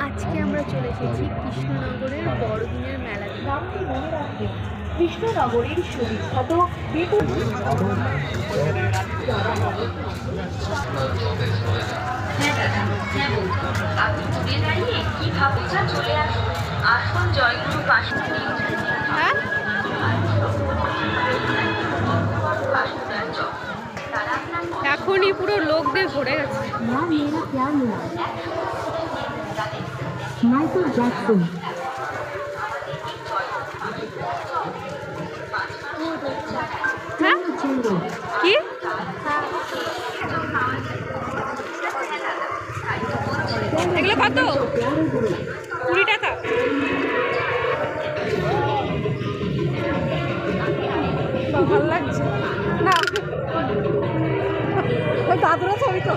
আজকে আমরা চলে এসেছি কৃষ্ণনগরের বড়দিনের মেলা নামটি মনে রাখবেন, কৃষ্ণনগরের সুবিখ্যাত বিপুল। আপনি ঘুরে দাঁড়িয়ে কি ভাবছেন? চলে আসুন, আসুন জয়গুরু বাসুদেব। হ্যাঁ এখনই পুরো লোক দিয়ে ভরে গেছে। मेरा प्यार मिला माइकल जैक्सन। হ্যাঁ কি এগুলো কত? 20 টাকা। ভালো লাগছে না, দাদুরা ছবি তো